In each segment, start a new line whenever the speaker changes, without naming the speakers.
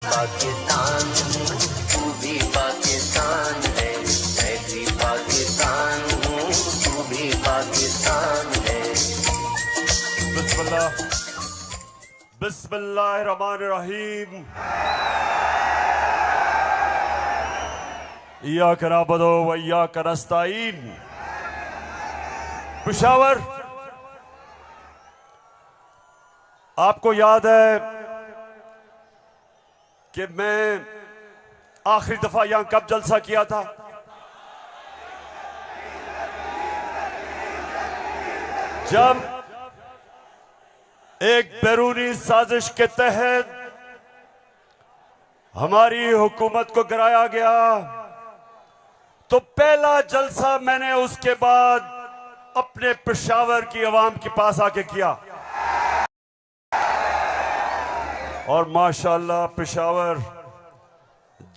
पाकिस्तान तू भी पाकिस्तान है, मैं भी पाकिस्तान हूँ, तू भी पाकिस्तान है।
बिस्मिल्लाह बिस्मिल्लाहिर्रहमानिर्रहीम। इय्याक नअबुदु व इय्याक नस्तईन। पेशावर, आपको याद है कि मैं आखिरी दफा यहां कब जलसा किया था? जब एक बैरूनी साजिश के तहत हमारी हुकूमत को गिराया गया, तो पहला जलसा मैंने उसके बाद अपने पेशावर की आवाम के पास आके किया। और माशाअल्लाह पेशावर,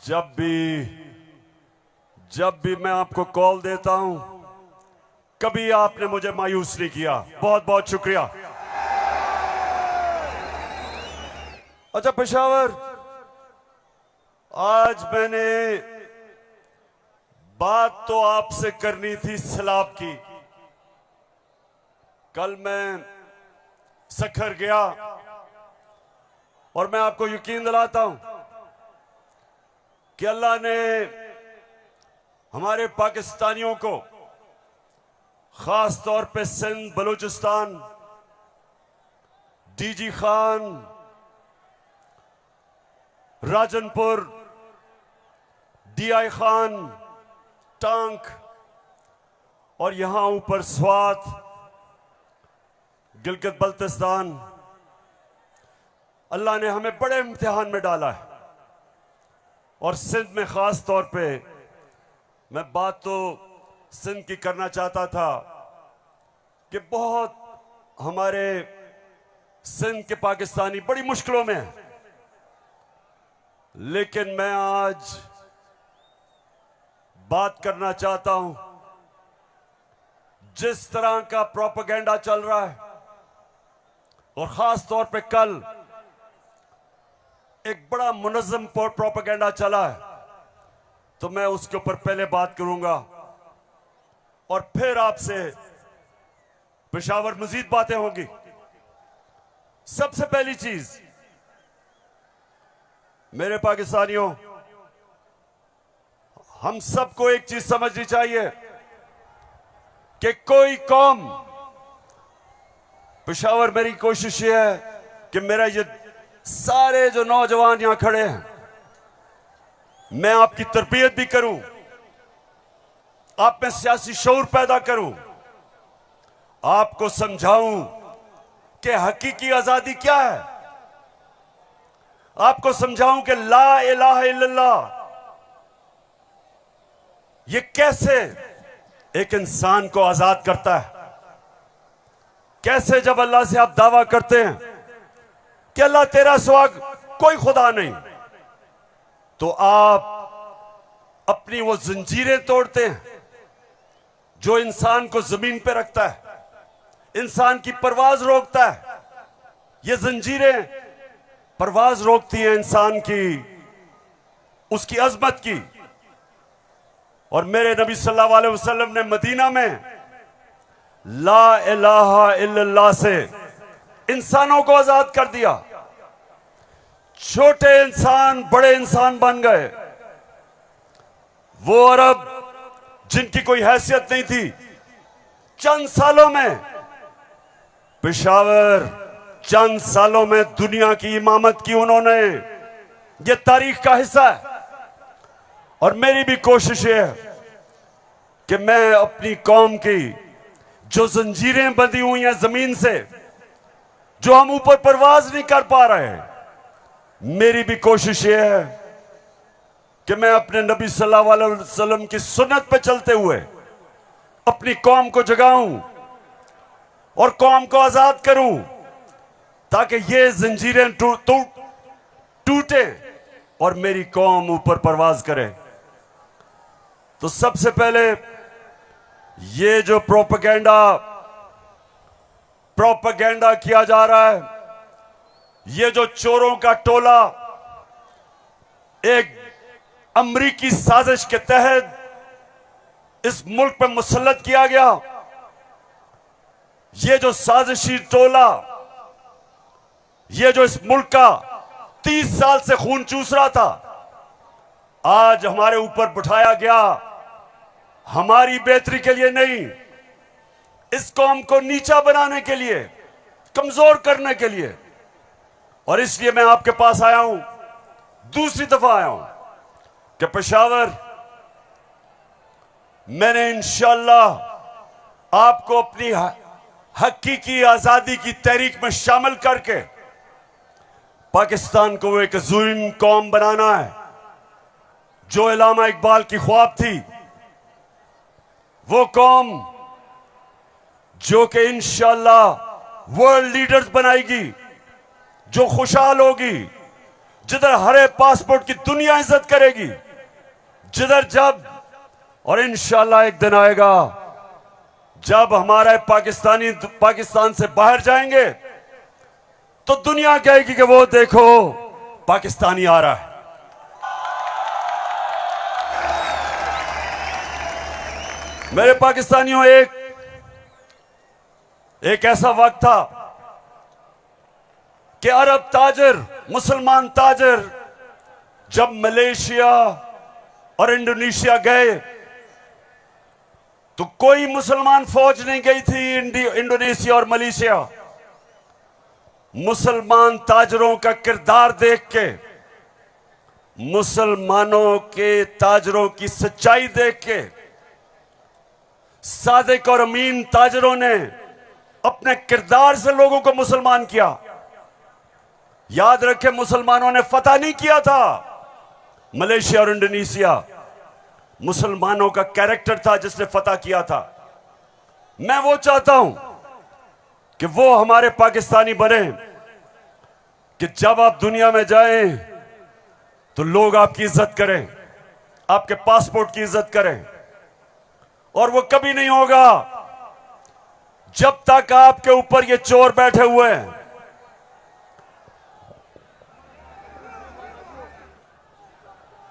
जब भी मैं आपको कॉल देता हूं, कभी आपने मुझे मायूस नहीं किया। बहुत बहुत शुक्रिया। अच्छा पेशावर, आज मैंने बात तो आपसे करनी थी सैलाब की। कल मैं सखर गया और मैं आपको यकीन दिलाता हूं कि अल्लाह ने हमारे पाकिस्तानियों को, खास तौर पे सिंध, बलूचिस्तान, डीजी खान, राजनपुर, डीआई खान, टांक और यहां ऊपर स्वात, गिलगित बल्तिस्तान, अल्लाह ने हमें बड़े इम्तिहान में डाला है। और सिंध में खास तौर पे मैं बात तो सिंध की करना चाहता था कि बहुत हमारे सिंध के पाकिस्तानी बड़ी मुश्किलों में हैं। लेकिन मैं आज बात करना चाहता हूं, जिस तरह का प्रोपेगेंडा चल रहा है, और खास तौर पे कल एक बड़ा मुनज़्ज़म प्रोपेगेंडा चला है, तो मैं उसके ऊपर पहले बात करूंगा और फिर आपसे पेशावर मजीद बातें होंगी। सबसे पहली चीज, मेरे पाकिस्तानियों, हम सबको एक चीज समझनी चाहिए कि कोई कौम, पेशावर, मेरी कोशिश ये है कि मेरा ये सारे जो नौजवान यहां खड़े हैं, मैं आपकी तरबियत भी करूं, आप में सियासी शऊर पैदा करूं, आपको समझाऊं कि हकीकी आजादी क्या है, आपको समझाऊं कि ला इलाहा इल्लल्लाह ये कैसे एक इंसान को आजाद करता है। कैसे जब अल्लाह से आप दावा करते हैं कि अल्लाह तेरा सिवा कोई खुदा नहीं, तो आप अपनी वो जंजीरें तोड़ते हैं जो इंसान को जमीन पे रखता है, इंसान की परवाज रोकता है। ये जंजीरें परवाज रोकती हैं इंसान की, उसकी अजमत की। और मेरे नबी सल्लल्लाहु अलैहि वसल्लम ने मदीना में ला इलाहा इल्लल्लाह से इंसानों को आजाद कर दिया। छोटे इंसान बड़े इंसान बन गए। वो अरब जिनकी कोई हैसियत नहीं थी, चंद सालों में, पेशावर, चंद सालों में दुनिया की इमामत की उन्होंने। ये तारीख का हिस्सा है। और मेरी भी कोशिश है कि मैं अपनी कौम की जो जंजीरें बंधी हुई हैं जमीन से, जो हम ऊपर परवाज नहीं कर पा रहे हैं, मेरी भी कोशिश ये है कि मैं अपने नबी सल्लल्लाहु अलैहि वसल्लम की सुन्नत पे चलते हुए अपनी कौम को जगाऊं और कौम को आजाद करूं, ताकि ये जंजीरें टूटे और मेरी कौम ऊपर परवाज करे। तो सबसे पहले ये जो प्रोपेगेंडा किया जा रहा है, ये जो चोरों का टोला एक अमरीकी साजिश के तहत इस मुल्क पर मुसल्लत किया गया। ये जो साजिशी टोला, ये जो इस मुल्क का 30 साल से खून चूस रहा था, आज हमारे ऊपर बिठाया गया हमारी बेहतरी के लिए नहीं, इस कौम को नीचा बनाने के लिए, कमजोर करने के लिए। और इसलिए मैं आपके पास आया हूं, दूसरी दफा आया हूं कि पेशावर मैंने इंशाअल्लाह आपको अपनी हकीकी आजादी की तहरीक में शामिल करके पाकिस्तान को एक अज़ीम कौम बनाना है। जो इल्लामा इकबाल की ख्वाब थी, वो कौम जो कि इंशाअल्लाह वर्ल्ड लीडर्स बनाएगी, जो खुशहाल होगी, जिधर हरे पासपोर्ट की दुनिया इज्जत करेगी, जिधर जब और इंशाअल्लाह एक दिन आएगा जब हमारे पाकिस्तान से बाहर जाएंगे तो दुनिया कहेगी कि वो देखो पाकिस्तानी आ रहा है। मेरे पाकिस्तानियों, एक ऐसा वक्त था कि अरब ताजिर, मुसलमान ताजिर जब मलेशिया और इंडोनेशिया गए तो कोई मुसलमान फौज नहीं गई थी इंडोनेशिया और मलेशिया। मुसलमान ताजरों का किरदार देख के, मुसलमानों के ताजरों की सच्चाई देख के, सादिक और अमीन ताजरों ने अपने किरदार से लोगों को मुसलमान किया। याद रखें, मुसलमानों ने फतह नहीं किया था मलेशिया और इंडोनेशिया, मुसलमानों का कैरेक्टर था जिसने फतह किया था। मैं वो चाहता हूं कि वो हमारे पाकिस्तानी बने कि जब आप दुनिया में जाएं तो लोग आपकी इज्जत करें, आपके पासपोर्ट की इज्जत करें। और वो कभी नहीं होगा जब तक आपके ऊपर ये चोर बैठे हुए हैं।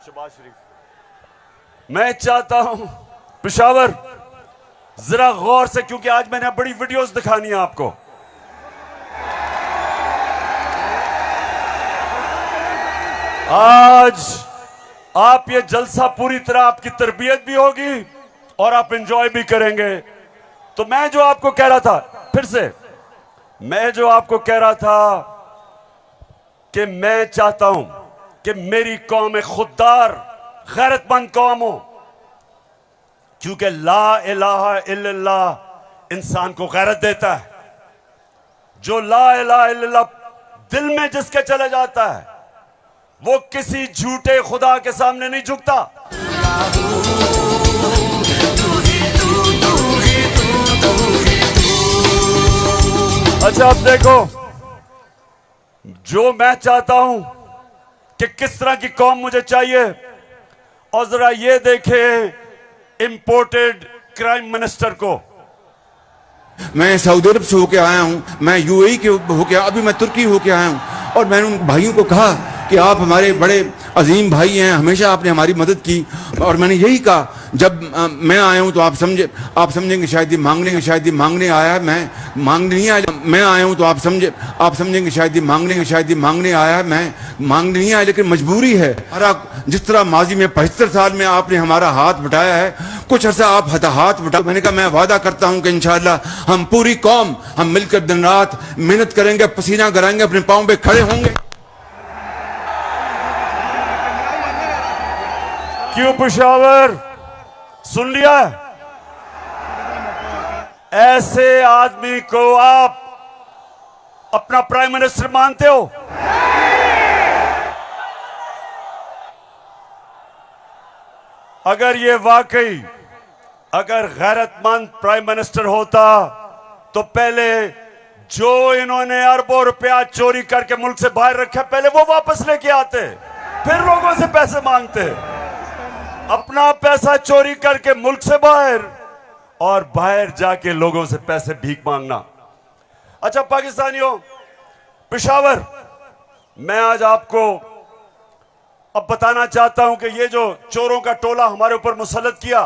शबाज शरीफ, मैं चाहता हूं पेशावर जरा गौर से, क्योंकि आज मैंने बड़ी वीडियोस दिखानी है आपको। आज आप ये जलसा पूरी तरह आपकी तरबियत भी होगी और आप एंजॉय भी करेंगे। तो मैं जो आपको कह रहा था, फिर से मैं जो आपको कह रहा था कि मैं चाहता हूं कि मेरी कौम एक खुददार, गैरतमंद कौम हो, क्योंकि ला इलाहा इल्लल्लाह इंसान को गैरत देता है। जो ला इलाहा इल्लल्लाह दिल में जिसके चले जाता है, वो किसी झूठे खुदा के सामने नहीं झुकता। अच्छा, अब देखो, जो मैं चाहता हूं कि किस तरह की कौम मुझे चाहिए, और जरा ये देखें इंपोर्टेड क्राइम मिनिस्टर को।
मैं सऊदी अरब से होके आया हूं, मैं यूएई के होके, अभी मैं तुर्की होके आया हूं, और मैंने उन भाइयों को कहा कि आप हमारे बड़े अजीम भाई हैं, हमेशा आपने हमारी मदद की। और मैंने यही कहा, जब मैं आया हूं तो आप समझेंगे शायद ये मांगने आया है, मैं मांगने नहीं आया। मैं आया हूं तो आप समझेंगे शायद ये मांगने आया है, मैं मांगने नहीं आया, लेकिन मजबूरी है। जिस तरह माजी में 75 साल में आपने हमारा हाथ बटाया है, कुछ अर्सा आप हाथ बटा। मैंने कहा मैं वादा करता हूं कि इंशाअल्लाह हम पूरी कौम हम मिलकर दिन रात मेहनत करेंगे, पसीना गिराएंगे, अपने पांव पे खड़े होंगे।
क्यों पेशावर, सुन लिया? ऐसे आदमी को आप अपना प्राइम मिनिस्टर मानते हो? अगर ये वाकई अगर गैरतमंद प्राइम मिनिस्टर होता तो पहले जो इन्होंने अरबों रुपया चोरी करके मुल्क से बाहर रखा, पहले वो वापस लेके आते, फिर लोगों से पैसे मांगते। अपना पैसा चोरी करके मुल्क से बाहर, और बाहर जाके लोगों से पैसे भीख मांगना। अच्छा पाकिस्तानियों, पेशावर, मैं आज आपको अब बताना चाहता हूं कि ये जो चोरों का टोला हमारे ऊपर मुसल्लत किया,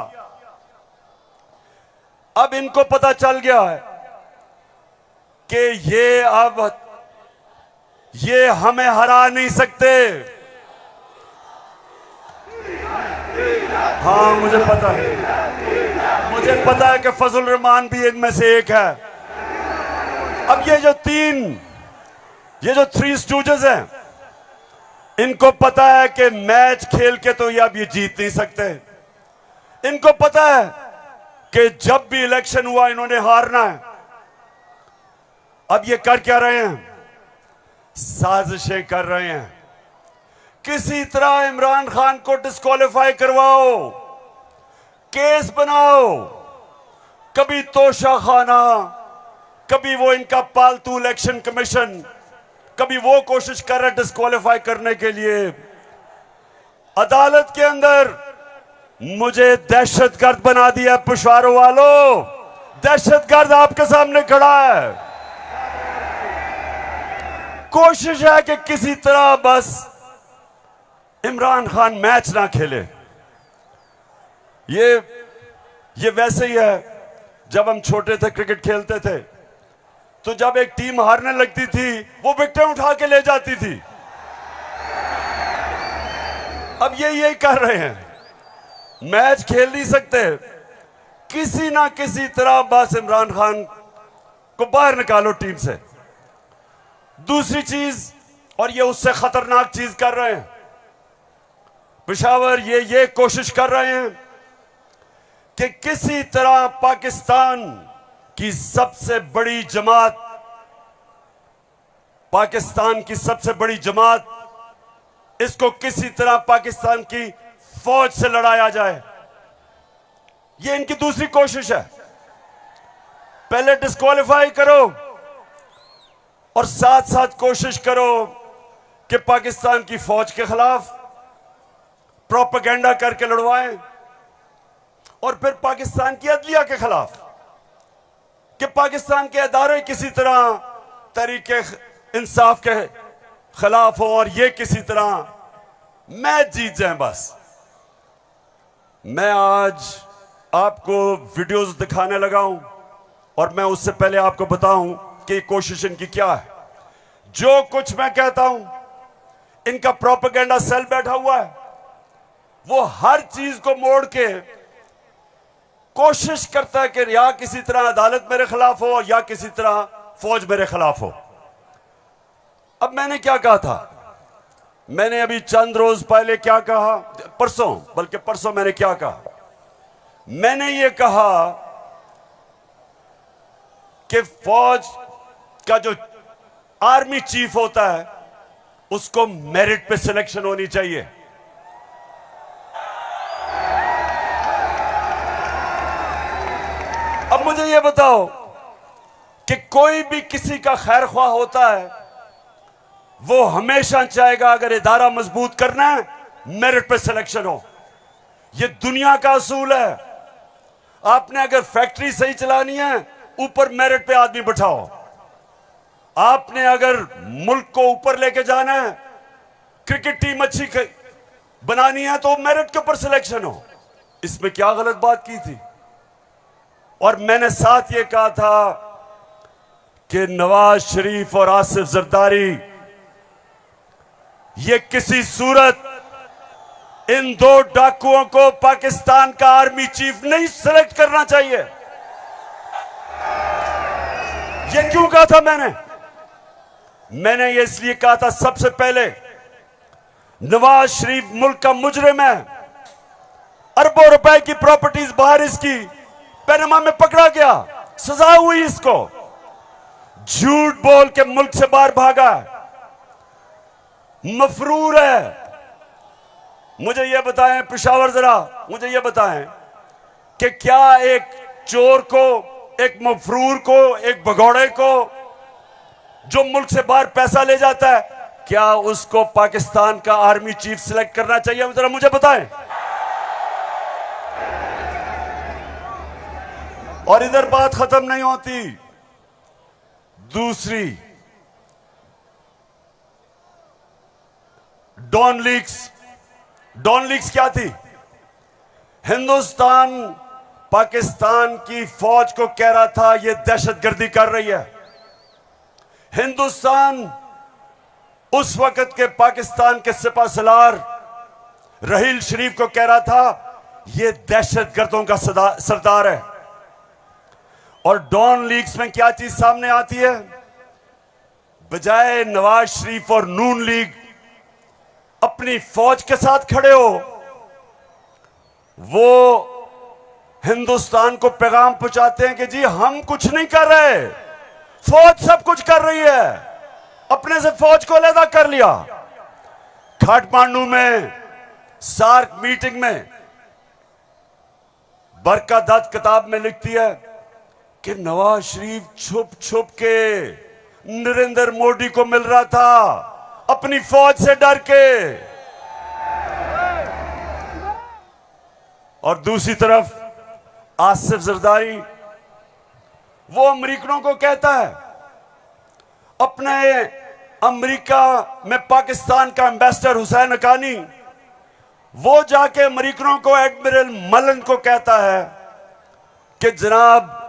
अब इनको पता चल गया है कि ये हमें हरा नहीं सकते। हाँ, मुझे पता है कि फजल रहमान भी इनमें से एक है। अब ये जो थ्री स्टूजेस हैं, इनको पता है कि मैच खेल के तो ये अब ये जीत नहीं सकते। इनको पता है कि जब भी इलेक्शन हुआ इन्होंने हारना है। अब ये कर क्या रहे हैं? साजिशें कर रहे हैं। किसी तरह इमरान खान को डिस्क्वालीफाई करवाओ, केस बनाओ, कभी तोशाखाना, कभी वो इनका पालतू इलेक्शन कमीशन, कभी वो कोशिश कर रहे डिस्क्वालीफाई करने के लिए। अदालत के अंदर मुझे दहशतगर्द बना दिया। पिशावर वालों, दहशतगर्द आपके सामने खड़ा है। कोशिश है कि किसी तरह बस इमरान खान मैच ना खेले। ये वैसे ही है, जब हम छोटे थे क्रिकेट खेलते थे तो जब एक टीम हारने लगती थी वो विकेटें उठा के ले जाती थी। अब ये यही कर रहे हैं, मैच खेल नहीं सकते, किसी ना किसी तरह बस इमरान खान को बाहर निकालो टीम से। दूसरी चीज, और ये उससे खतरनाक चीज कर रहे हैं, पेशावर ये कोशिश कर रहे हैं कि किसी तरह पाकिस्तान की सबसे बड़ी जमात, इसको किसी तरह पाकिस्तान की फौज से लड़ाया जाए। ये इनकी दूसरी कोशिश है। पहले डिस्क्वालीफाई करो और साथ साथ कोशिश करो कि पाकिस्तान की फौज के खिलाफ प्रोपेगेंडा करके लड़वाएं, और फिर पाकिस्तान की अदलिया के खिलाफ कि पाकिस्तान के अदारे किसी तरह तरीके इंसाफ के खिलाफ हो और ये किसी तरह मैच जीत जाएं। बस मैं आज आपको वीडियोस दिखाने लगा हूं, और मैं उससे पहले आपको बताऊं कि कोशिश इनकी क्या है। जो कुछ मैं कहता हूं, इनका प्रोपेगेंडा सेल बैठा हुआ है, वो हर चीज को मोड़ के कोशिश करता है कि या किसी तरह अदालत मेरे खिलाफ हो या किसी तरह फौज मेरे खिलाफ हो। अब मैंने क्या कहा था? मैंने अभी चंद रोज पहले क्या कहा, परसों मैंने क्या कहा? मैंने ये कहा कि फौज का जो आर्मी चीफ होता है उसको मेरिट पे सिलेक्शन होनी चाहिए। अब मुझे यह बताओ कि कोई भी किसी का खैर ख्वाह होता है, वो हमेशा चाहेगा अगर इदारा मजबूत करना है मेरिट पे सिलेक्शन हो। यह दुनिया का असूल है। आपने अगर फैक्ट्री सही चलानी है, ऊपर मेरिट पे आदमी बिठाओ। आपने अगर मुल्क को ऊपर लेके जाना है, क्रिकेट टीम अच्छी बनानी है, तो मेरिट के ऊपर सिलेक्शन हो। इसमें क्या गलत बात की थी? और मैंने साथ ये कहा था कि नवाज शरीफ और आसिफ जरदारी, ये किसी सूरत इन दो डाकुओं को पाकिस्तान का आर्मी चीफ नहीं सिलेक्ट करना चाहिए। ये क्यों कहा था मैंने ये इसलिए कहा था, सबसे पहले नवाज शरीफ मुल्क का मुजरिम है। अरबों रुपए की प्रॉपर्टीज बाहर इसकी पैनामा में पकड़ा गया, सजा हुई इसको। झूठ बोल के मुल्क से बाहर भागा, मफरूर है। मुझे यह बताएं पेशावर, जरा मुझे यह बताएं कि क्या एक चोर को, एक मफरूर को, एक भगौड़े को जो मुल्क से बाहर पैसा ले जाता है, क्या उसको पाकिस्तान का आर्मी चीफ सिलेक्ट करना चाहिए? जरा मुझे बताएं। और इधर बात खत्म नहीं होती। दूसरी, डॉन लीक्स डॉन लीग्स क्या थी? हिंदुस्तान पाकिस्तान की फौज को कह रहा था यह दहशतगर्दी कर रही है। हिंदुस्तान उस वक्त के पाकिस्तान के सिपा सलार रहील शरीफ को कह रहा था यह दहशतगर्दों का सरदार है। और डॉन लीग्स में क्या चीज सामने आती है? बजाय नवाज शरीफ और नून लीग अपनी फौज के साथ खड़े हो, वो हिंदुस्तान को पैगाम पहुंचाते हैं कि जी हम कुछ नहीं कर रहे, फौज सब कुछ कर रही है। अपने से फौज को अलग कर लिया। काठमांडू में सार्क मीटिंग में बरका दत्त किताब में लिखती है कि नवाज शरीफ छुप छुप के नरेंद्र मोदी को मिल रहा था अपनी फौज से डर के। और दूसरी तरफ आसिफ जरदारी वो अमेरिकनों को कहता है, अपने अमेरिका में पाकिस्तान का एम्बेसडर हुसैन हक्कानी वो जाके अमेरिकनों को एडमिरल मलन को कहता है कि जनाब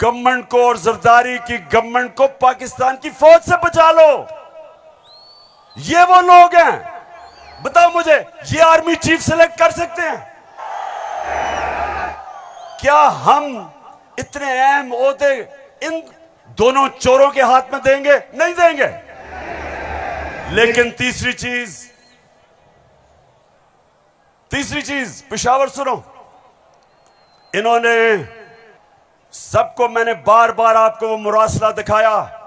गवर्नमेंट को और जरदारी की गवर्नमेंट को पाकिस्तान की फौज से बचा लो। ये वो लोग हैं, बताओ मुझे, ये आर्मी चीफ सेलेक्ट कर सकते हैं? क्या हम इतने अहम ओहदे इन दोनों चोरों के हाथ में देंगे? नहीं देंगे। लेकिन तीसरी चीज पेशावर सुनो, इन्होंने सबको, मैंने बार बार आपको वो मुरासला दिखाया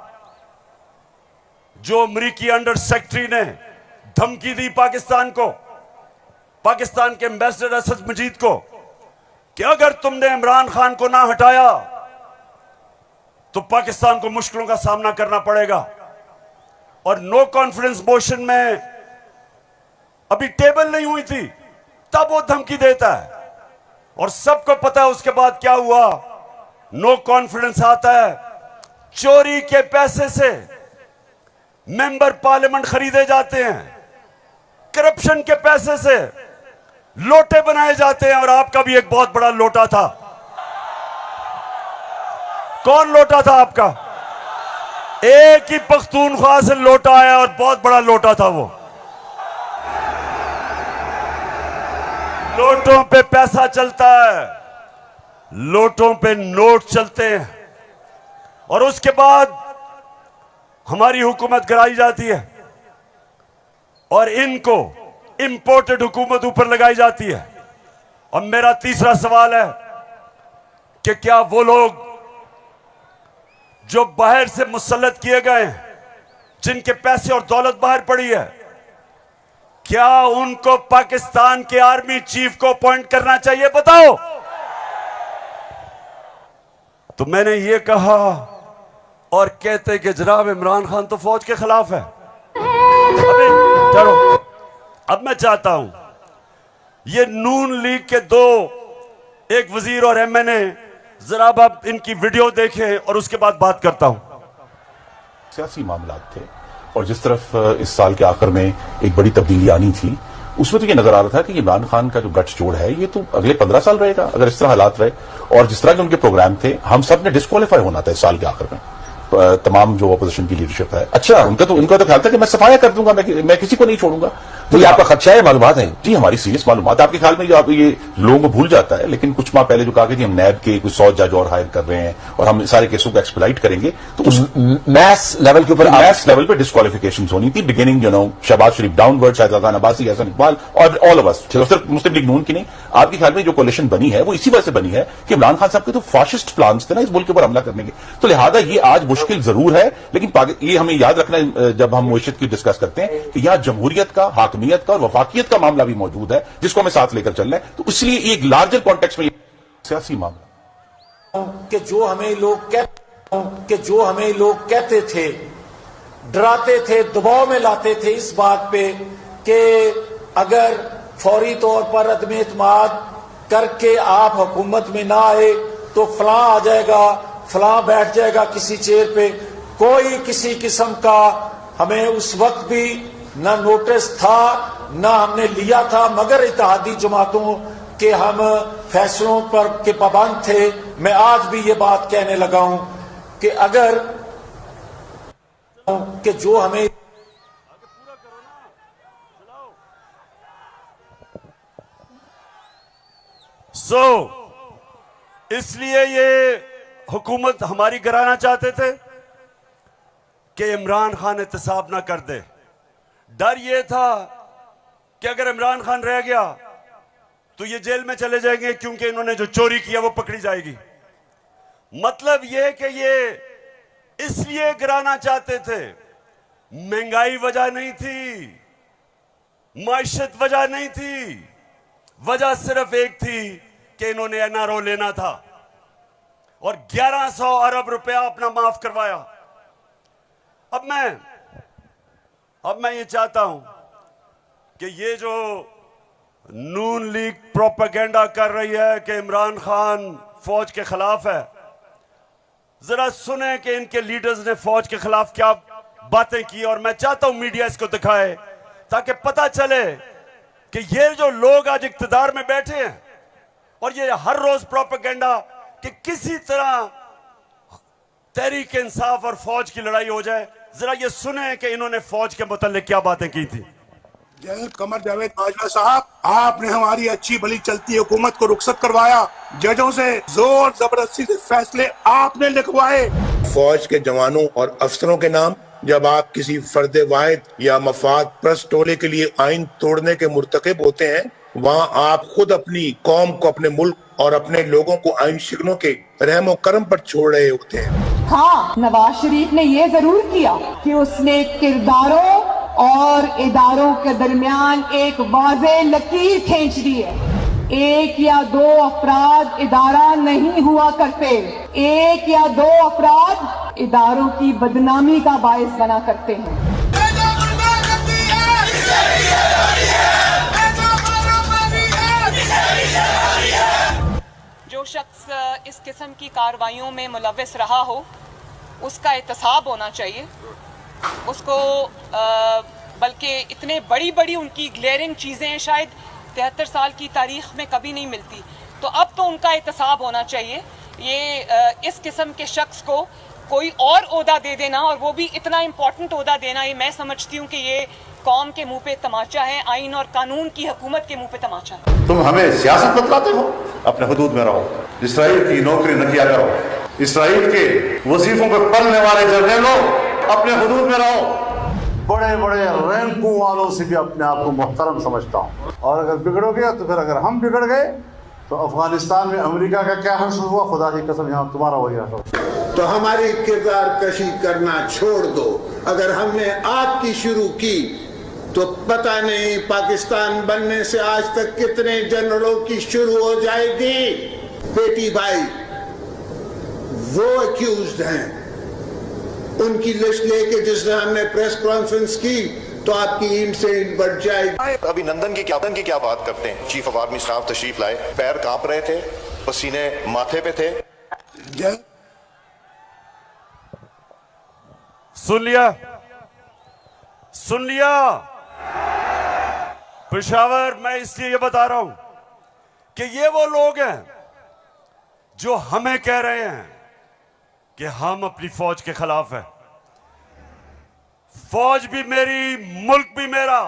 जो अमरीकी अंडर सेक्रेटरी ने धमकी दी पाकिस्तान को, पाकिस्तान के एम्बेसडर असद मजीद को, कि अगर तुमने इमरान खान को ना हटाया तो पाकिस्तान को मुश्किलों का सामना करना पड़ेगा। और नो कॉन्फिडेंस मोशन में अभी टेबल नहीं हुई थी तब वो धमकी देता है। और सबको पता है उसके बाद क्या हुआ। नो कॉन्फिडेंस आता है, चोरी के पैसे से मेंबर पार्लियामेंट खरीदे जाते हैं, करप्शन के पैसे से लोटे बनाए जाते हैं। और आपका भी एक बहुत बड़ा लोटा था। कौन लोटा था आपका? एक ही पख्तूनख्वा से लोटा आया और बहुत बड़ा लोटा था वो। लोटों पे पैसा चलता है, लोटों पे नोट चलते हैं। और उसके बाद हमारी हुकूमत गिराई जाती है और इनको इंपोर्टेड हुकूमत ऊपर लगाई जाती है। और मेरा तीसरा सवाल है कि क्या वो लोग जो बाहर से मुसल्लत किए गए हैं, जिनके पैसे और दौलत बाहर पड़ी है, क्या उनको पाकिस्तान के आर्मी चीफ को अपॉइंट करना चाहिए? बताओ। तो मैंने ये कहा और कहते कि जनाब इमरान खान तो फौज के खिलाफ है। अभी चलो, अब मैं चाहता हूं ये नून लीग के दो, एक वजीर और एमएनए, जरा आप इनकी वीडियो देखें और उसके बाद बात करता हूं।
सियासी मामला थे और जिस तरफ इस साल के आखिर में एक बड़ी तब्दीली आनी थी, उसमें तो ये नजर आ रहा था कि इमरान खान का जो गठजोड़ है ये तो अगले 15 साल रहेगा अगर इस तरह हालात रहे। और जिस तरह के उनके प्रोग्राम थे, हम सब ने डिस्क्वालीफाई होना था इस साल के आखिर में, तमाम जो अपोजिशन की लीडरशिप है। अच्छा, उनका तो ख्याल था कि मैं सफाया कर दूंगा, मैं किसी को नहीं छोड़ूंगा।
तो ये आपका खदशा है? मालूमात है जी, हमारी
सीरियस मालूमात। आपके ख्याल में जो आप ये लोगों को भूल जाता है, लेकिन कुछ माह पहले जो कहा कि हम नैब के कुछ 100 जज और हायर कर रहे हैं और हम सारे केसों को एक्सप्लाइट करेंगे, तो उस
मैथ्स लेवल के ऊपर,
मैथ्स लेवल पे डिस्क्वालिफिकेशन होनी थी। बिगिनिंग शहबाज शरीफ डाउनवर्ड, शाहजाद खान अब्बासी, हसन इकबाल और ऑल ऑफ अस, सिर्फ मुस्लिम लीग नून की नहीं। आपके ख्याल में जो कोलिशन बनी है वो इसी वजह से बनी है कि इमरान खान साहब के तो फाशिस्ट प्लान्स थे ना इस मुल्क के ऊपर हमला करने के। तो लिहाजा ये आज मुश्किल जरूर है, लेकिन ये हमें याद रखना है जब हम मुआशियत की डिस्कस करते हैं कि यहां जमहूरियत का, हाकमियत का और वफाकियत का मामला भी मौजूद है, जिसको हमें साथ लेकर चलना है। तो इसलिए एक लार्जर कॉन्टेक्स्ट में सियासी मामला
कि जो हमें लोग कहते थे, डराते थे, दबाव में लाते थे इस बात पे कि अगर फौरी तौर पर अदम एतमाद करके आप हुकूमत में ना आए तो फलां आ जाएगा, फलां बैठ जाएगा किसी चेयर पे। कोई किसी किस्म का हमें उस वक्त भी न नोटिस था ना हमने लिया था, मगर इत्तेहादी जमातों के हम फैसलों पर के पाबंद थे। मैं आज भी ये बात कहने लगा हूं कि अगर कि जो हमें
इसलिए ये हुकूमत हमारी गिराना चाहते थे कि इमरान खान एहतसाब ना कर दे। डर ये था कि अगर इमरान खान रह गया तो ये जेल में चले जाएंगे, क्योंकि इन्होंने जो चोरी किया वो पकड़ी जाएगी। मतलब ये कि ये इसलिए गिराना चाहते थे, महंगाई वजह नहीं थी, माइशत वजह नहीं थी, वजह सिर्फ एक थी कि इन्होंने एनआरओ लेना था और 1100 अरब रुपया अपना माफ करवाया। अब मैं ये चाहता हूं कि ये जो नून लीग प्रोपेगेंडा कर रही है कि इमरान खान फौज के खिलाफ है, जरा सुने कि इनके लीडर्स ने फौज के खिलाफ क्या बातें की। और मैं चाहता हूं मीडिया इसको दिखाए ताकि पता चले कि ये जो लोग आज इक्तदार में बैठे हैं और ये हर रोज प्रोपेगेंडा कि किसी तरह तहरीक इंसाफ और फौज की लड़ाई हो जाए, जरा ये सुने कि इन्होंने फौज के मुतालिक क्या बातें की थी।
जनरल कमर जावेद बाजवा साहब, आपने हमारी अच्छी भली चलती हुकूमत को रुखसत करवाया, जजों से जोर जबरदस्ती से फैसले आपने लिखवाए।
फौज के जवानों और अफसरों के नाम जब आप किसी फर्द वाहिद या मफाद परस्त टोले के लिए आइन तोड़ने के मुर्तकिब होते हैं, वहाँ आप खुद अपनी कौम को, अपने मुल्क और अपने लोगों को आइन शिकनों के रहमो करम पर छोड़ रहे होते हैं।
हाँ, नवाज शरीफ ने ये जरूर किया कि उसने किरदारों और इदारों के दरमियान एक वाज़ेह लकीर खींच दी है। एक या दो अफराद इदारा नहीं हुआ करते, एक या दो अफराद इदारों की बदनामी का बायस बना करते हैं।
जो शख्स इस किस्म की कार्रवाइयों में मुलव्वस रहा हो उसका एहतसाब होना चाहिए। उसको बल्कि इतने बड़ी बड़ी उनकी ग्लेयरिंग चीज़ें शायद 73 साल की तारीख में कभी नहीं मिलती, तो अब तो उनका एहतसाब होना चाहिए। ये इस किस्म के शख्स को कोई और ओहदा दे देना, और वो भी इतना इम्पोर्टेंट ओहदा देना, ये मैं समझती हूँ कि ये कौम के मुंह पे तमाचा है, आइन और कानून की हुकूमत के मुंह पे तमाचा है।
तुम हमें सियासत बतलाते हो, अपने हुदूद में रहो, इसराइल की नौकरी न किया करो, इसराइल के वजीफों पे पलने वाले जर्नलों अपने हुदूद में रहो।
बड़े बड़े रैंकों वालों से भी अपने आप को मुहतरम समझता हूँ, और अगर बिगड़ोगे तो फिर अगर हम बिगड़ गए तो अफगानिस्तान में अमेरिका का क्या हश्र हुआ, खुदा की कसम यहाँ तुम्हारा वही हश्र।
तो हमारी किरदार कशी करना छोड़ दो। अगर हमने आपकी शुरू की तो पता नहीं पाकिस्तान बनने से आज तक कितने जनरलों की शुरू हो जाएगी। बेटी भाई वो अक्यूज्ड हैं, उनकी लिस्ट लेके जिस दिन हमने प्रेस कॉन्फ्रेंस की तो आपकी ईंट से ईंट बढ़ जाएगी।
अभिनंदन की क्या बात करते हैं। चीफ ऑफ आर्मी स्टाफ तशरीफ लाए, पैर कांप रहे थे, पसीने माथे पे थे।
सुन लिया पेशावर, मैं इसलिए ये बता रहा हूं कि ये वो लोग हैं जो हमें कह रहे हैं कि हम अपनी फौज के खिलाफ हैं। फौज भी मेरी, मुल्क भी मेरा।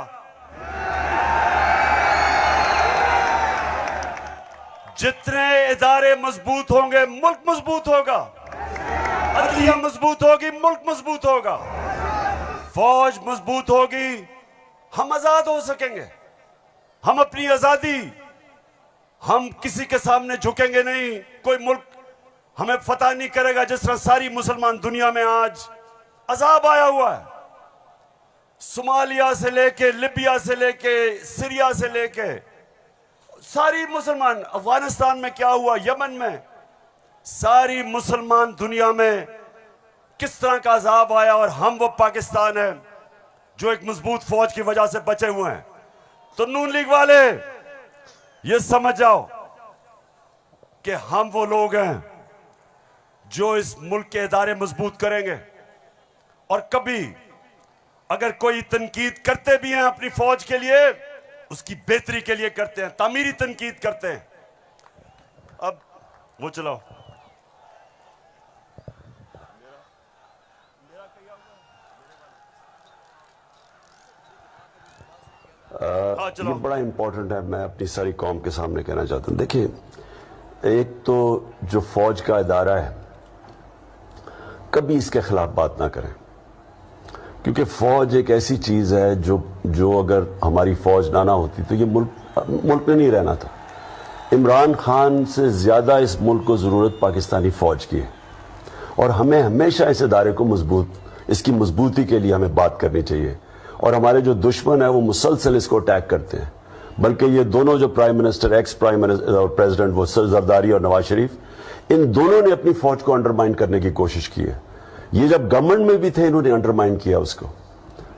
जितने इदारे मजबूत होंगे मुल्क मजबूत होगा, अदलिया मजबूत होगी मुल्क मजबूत होगा, फौज मजबूत होगी, हम आजाद हो सकेंगे। हम अपनी आजादी, हम किसी के सामने झुकेंगे नहीं, कोई मुल्क हमें फतह नहीं करेगा। जिस तरह सारी मुसलमान दुनिया में आज अजाब आया हुआ है, सोमालिया से लेके, लिबिया से लेके, सीरिया से लेके, सारी मुसलमान, अफगानिस्तान में क्या हुआ, यमन में, सारी मुसलमान दुनिया में किस तरह का अजाब आया, और हम वो पाकिस्तान है जो एक मजबूत फौज की वजह से बचे हुए हैं। तो नून लीग वाले ये समझ जाओ कि हम वो लोग हैं जो इस मुल्क के इदारे मजबूत करेंगे। और कभी अगर कोई तनकीद करते भी हैं अपनी फौज के लिए उसकी बेहतरी के लिए करते हैं, तामीरी तनकीद करते हैं। अब वो चलाओ।
ये बड़ा इंपॉर्टेंट है, मैं अपनी सारी कौम के सामने कहना चाहता हूं। देखिए, एक तो जो फौज का इदारा है, कभी इसके खिलाफ बात ना करें, क्योंकि फौज एक ऐसी चीज है जो अगर हमारी फौज ना होती तो ये मुल्क में नहीं रहना था। इमरान खान से ज्यादा इस मुल्क को जरूरत पाकिस्तानी फौज की है, और हमें हमेशा इस इदारे को इसकी मजबूती के लिए हमें बात करनी चाहिए। और हमारे जो दुश्मन है वो मुसलसल इसको अटैक करते हैं, बल्कि ये दोनों जो prime minister, ex prime minister और प्रेसिडेंट, वो जरदारी और नवाज शरीफ, इन दोनों ने अपनी फौज को अंडरमाइन करने की कोशिश की है। ये जब गवर्नमेंट में भी थे, इन्होंने अंडरमाइन किया उसको।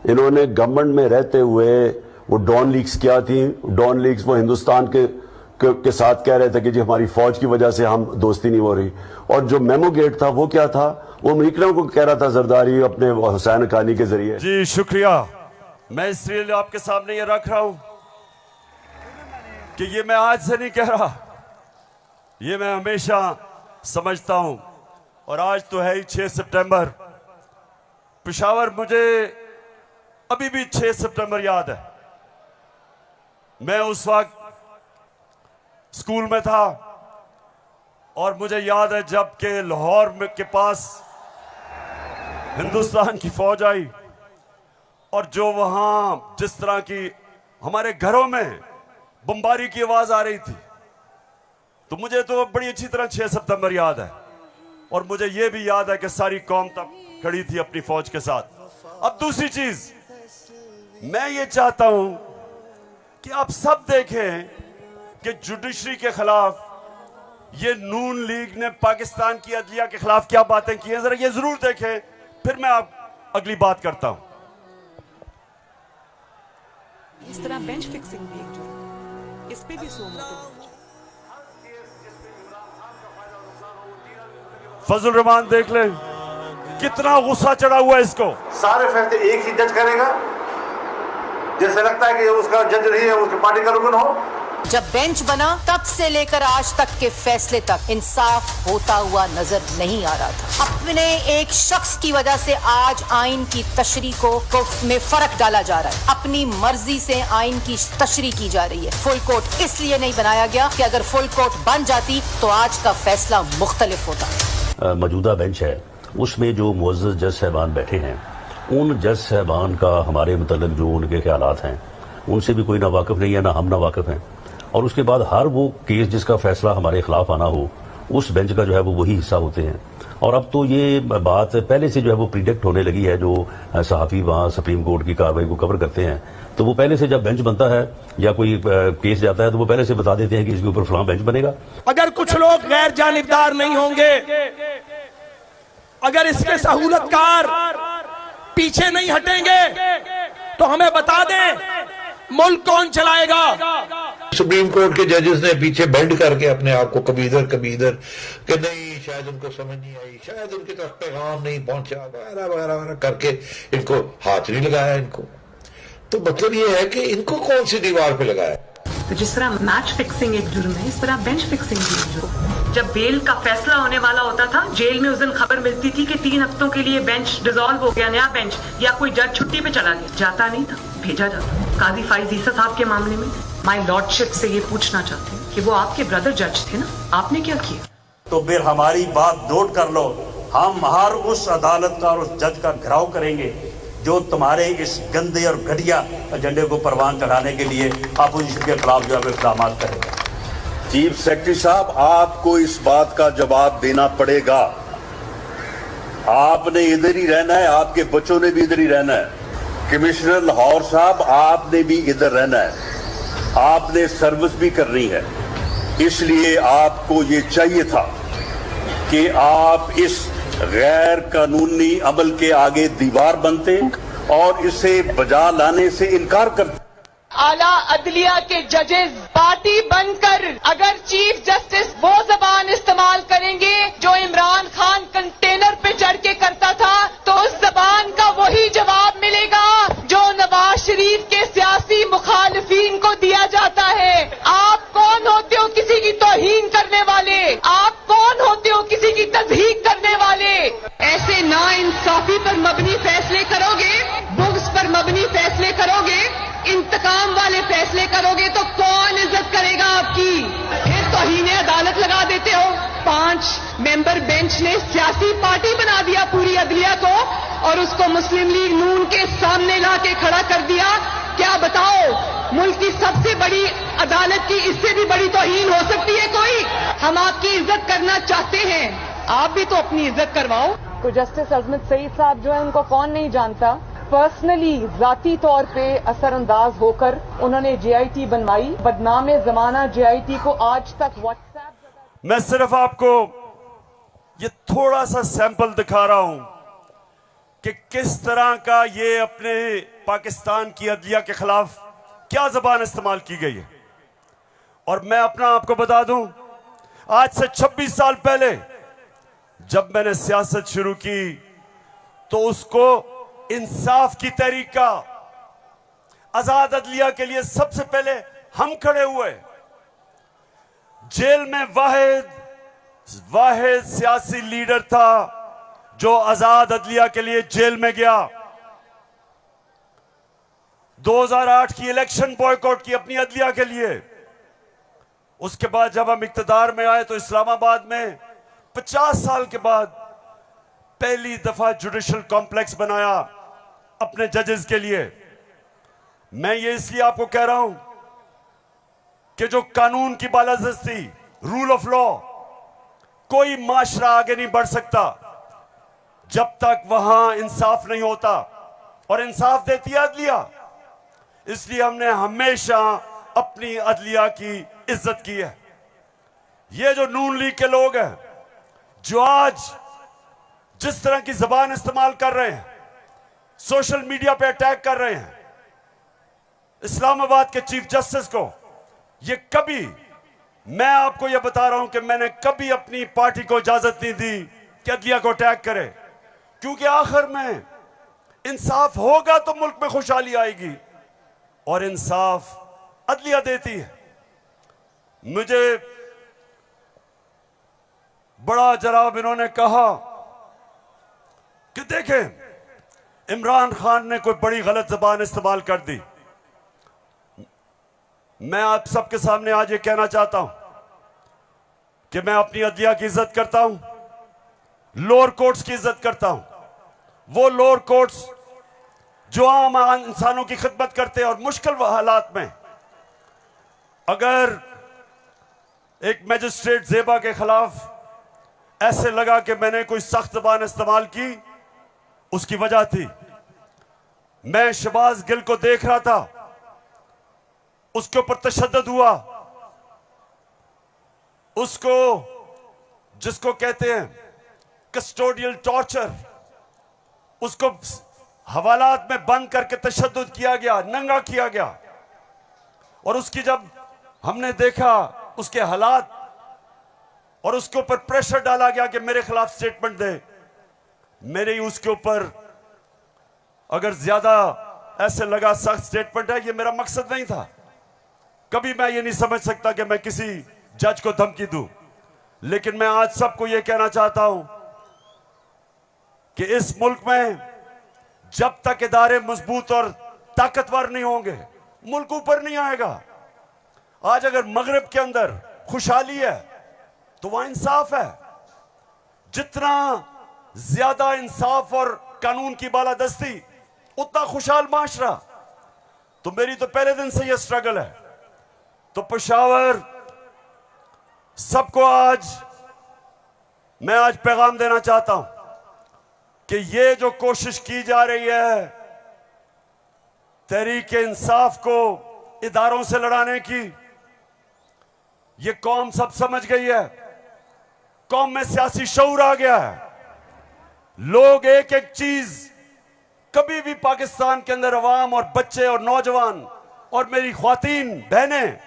इन्होंने गवर्नमेंट में रहते हुए वो डॉन लीग्स क्या थी, डॉन लीग्स वो हिंदुस्तान के साथ कह रहे थे कि जी हमारी फौज की वजह से हम दोस्ती नहीं हो रही। और जो मेमो गेट था वो क्या था, वो अमेरिकनों को कह रहा था जरदारी अपने हुसैन हक्कानी के जरिए।
जी शुक्रिया। मैं इसलिए आपके सामने ये रख रहा हूं कि ये मैं आज से नहीं कह रहा, ये मैं हमेशा समझता हूं। और आज तो है ही 6 सितंबर। पेशावर, मुझे अभी भी 6 सितंबर याद है। मैं उस वक्त स्कूल में था और मुझे याद है जब के लाहौर के पास हिंदुस्तान की फौज आई और जो वहां जिस तरह की हमारे घरों में बमबारी की आवाज आ रही थी, तो मुझे तो बड़ी अच्छी तरह 6 सितंबर याद है। और मुझे यह भी याद है कि सारी कौम तब खड़ी थी अपनी फौज के साथ। अब दूसरी चीज, मैं ये चाहता हूं कि आप सब देखें कि जुडिशरी के खिलाफ ये नून लीग ने पाकिस्तान की अदलिया के खिलाफ क्या बातें की हैं, जरा ये जरूर देखें, फिर मैं आप अगली बात करता हूं।
इस तरह बेंच फिक्सिंग भी एक जुर्म, इस पे भी 100 मोटिव।
फजल रहमान देख ले कितना गुस्सा चढ़ा हुआ है इसको।
सारे फैसले एक ही जज करेगा, जैसे लगता है कि उसका जज नहीं है, उसकी पार्टी का रुकन हो।
जब बेंच बना तब से लेकर आज तक के फैसले तक इंसाफ होता हुआ नजर नहीं आ रहा था। अपने एक शख्स की वजह से आज आइन की तशरीह को में फर्क डाला जा रहा है। अपनी मर्जी से आइन की तशरीह की जा रही है। फुल कोर्ट इसलिए नहीं बनाया गया कि अगर फुल कोर्ट बन जाती तो आज का फैसला मुख्तलिफ होता।
मौजूदा बेंच है, उसमें जो मुअज़्ज़ज़ जज साहबान बैठे हैं, उन जज साहबान का हमारे मतलब जो उनके ख्यालात हैं उनसे भी कोई ना वाकिफ नहीं है, ना हम ना वाकिफ हैं। और उसके बाद हर वो केस जिसका फैसला हमारे खिलाफ आना हो, उस बेंच का जो है वो वही हिस्सा होते हैं। और अब तो ये बात पहले से जो है वो प्रिडिक्ट होने लगी है। जो सहाफ़ी वहाँ सुप्रीम कोर्ट की कार्रवाई को कवर करते हैं, तो वो पहले से जब बेंच बनता है या कोई केस जाता है तो वो पहले से बता देते हैं कि इसके ऊपर फलां बेंच बनेगा।
अगर कुछ लोग गैर जानिबदार नहीं होंगे, अगर इसके सहूलतकार पीछे नहीं हटेंगे, तो हमें बता दें मुल्क कौन चलाएगा।
सुप्रीम कोर्ट के जजेस ने पीछे बेंड करके अपने आप को कभी इधर कि नहीं, शायद उनको समझ नहीं आई, शायद उनके तक पैगाम नहीं पहुंचा, वगैरह वगैरह वगैरह करके इनको हाथ नहीं लगाया इनको। तो मतलब ये है कि इनको कौन सी दीवार पे लगाया।
तो जिस तरह मैच फिक्सिंग एक जुर्म है, इस तरह बेंच फिक्सिंग भी एक जुर्म। जब बेल का फैसला होने वाला होता था, जेल में उस दिन खबर मिलती थी कि 3 हफ्तों के लिए बेंच डिसॉल्व हो गया, नया बेंच, या कोई जज छुट्टी पे चला गया। जाता नहीं था, भेजा जाता। काजी फाइज ईसा साहब के मामले में माय लॉर्डशिप से ये पूछना चाहते हैं कि वो आपके ब्रदर जज थे ना, आपने क्या किया?
तो फिर हमारी बात नोट कर लो, हम हर उस अदालत का और उस जज का घेराव करेंगे जो तुम्हारे इस गंदे और घटिया एजेंडे को परवान चढ़ाने के लिए अपोजिशन के खिलाफ जो है इक़दाम करेगा।
चीफ सेक्रेटरी साहब, आपको इस बात का जवाब देना पड़ेगा। आपने इधर ही रहना है, आपके बच्चों ने भी इधर ही रहना है। कमिश्नर लाहौर साहब, आपने भी इधर रहना है, आपने सर्विस भी करनी है। इसलिए आपको ये चाहिए था कि आप इस गैर कानूनी अमल के आगे दीवार बनते और इसे बजा लाने से इनकार करते।
आला अदलिया के जजेस पार्टी बनकर अगर चीफ जस्टिस वो जबान इस्तेमाल करेंगे जो इमरान खान कंटेनर पे चढ़ के करता था, तो उस जबान का वही जवाब मिलेगा जो नवाज शरीफ के सियासी मुखालिफिन को दिया। करोगे तो कौन इज्जत करेगा आपकी? फिर तौहीन अदालत लगा देते हो। 5 मेंबर बेंच ने सियासी पार्टी बना दिया पूरी अदलिया को और उसको मुस्लिम लीग नून के सामने ला के खड़ा कर दिया। क्या बताओ, मुल्क की सबसे बड़ी अदालत की इससे भी बड़ी तौहीन हो सकती है कोई? हम आपकी इज्जत करना चाहते हैं, आप भी तो अपनी इज्जत करवाओ।
तो जस्टिस अजमत सईद साहब जो है उनको कौन नहीं जानता। पर्सनली जाती तौर पे असरअंदाज होकर उन्होंने JIT बनवाई। बदनाम जमाना JIT को आज तक व्हाट्सएप।
मैं सिर्फ आपको ये थोड़ा सा सैंपल दिखा रहा हूं कि किस तरह का ये अपने पाकिस्तान की अदलिया के खिलाफ क्या जबान इस्तेमाल की गई है। और मैं अपना आपको बता दूं, आज से 26 साल पहले जब मैंने सियासत शुरू की तो उसको इंसाफ की तहरीक का, आजाद अदलिया के लिए सबसे पहले हम खड़े हुए। जेल में वाहिद सियासी लीडर था जो आजाद अदलिया के लिए जेल में गया। 2008 की इलेक्शन बॉयकॉट की अपनी अदलिया के लिए। उसके बाद जब हम इक्तदार में आए तो इस्लामाबाद में 50 साल के बाद पहली दफा जुडिशल कॉम्प्लेक्स बनाया अपने जजेस के लिए। मैं ये इसलिए आपको कह रहा हूं कि जो कानून की बालादस्ती, रूल ऑफ लॉ, कोई माशरा आगे नहीं बढ़ सकता जब तक वहां इंसाफ नहीं होता। और इंसाफ देती है अदलिया, इसलिए हमने हमेशा अपनी अदलिया की इज्जत की है। ये जो नून लीग के लोग हैं जो आज जिस तरह की जबान इस्तेमाल कर रहे हैं, सोशल मीडिया पे अटैक कर रहे हैं इस्लामाबाद के चीफ जस्टिस को, ये कभी, मैं आपको ये बता रहा हूं कि मैंने कभी अपनी पार्टी को इजाजत नहीं दी कि अदलिया को अटैक करे, क्योंकि आखिर में इंसाफ होगा तो मुल्क में खुशहाली आएगी और इंसाफ अदलिया देती है। मुझे बड़ा जनाब इन्होंने कहा कि देखें इमरान खान ने कोई बड़ी गलत जबान इस्तेमाल कर दी। मैं आप सबके सामने आज ये कहना चाहता हूं कि मैं अपनी अदलिया की इज्जत करता हूं, लोअर कोर्ट्स की इज्जत करता हूं। वो लोअर कोर्ट्स जो आम इंसानों की खिदमत करते हैं और मुश्किल हालात में अगर एक मजिस्ट्रेट ज़ेबा के खिलाफ ऐसे लगा कि मैंने कोई सख्त जबान इस्तेमाल की, उसकी वजह थी मैं शहबाज गिल को देख रहा था, उसके ऊपर तशद्दुद हुआ, उसको जिसको कहते हैं कस्टोडियल टॉर्चर, उसको हवालात में बंद करके तशद्दुद किया गया, नंगा किया गया। और उसकी जब हमने देखा उसके हालात और उसके ऊपर प्रेशर डाला गया कि मेरे खिलाफ स्टेटमेंट दे, मेरे ही उसके ऊपर अगर ज्यादा ऐसे लगा सख्त स्टेटमेंट है, ये मेरा मकसद नहीं था। कभी मैं ये नहीं समझ सकता कि मैं किसी जज को धमकी दूं, लेकिन मैं आज सबको ये कहना चाहता हूं कि इस मुल्क में जब तक इदारे मजबूत और ताकतवर नहीं होंगे मुल्क ऊपर नहीं आएगा। आज अगर मगरिब के अंदर खुशहाली है तो वहां इंसाफ है। जितना ज्यादा इंसाफ और कानून की बालादस्ती उतना खुशहाल माशरा। तो मेरी तो पहले दिन से यह स्ट्रगल है। तो पेशावर सबको मैं आज पैगाम देना चाहता हूं कि ये जो कोशिश की जा रही है तहरीक इंसाफ को इदारों से लड़ाने की, ये कौम सब समझ गई है। कौम में सियासी शऊर आ गया है। लोग एक एक चीज, कभी भी पाकिस्तान के अंदर अवाम और बच्चे और नौजवान और मेरी ख्वातीन बहनें,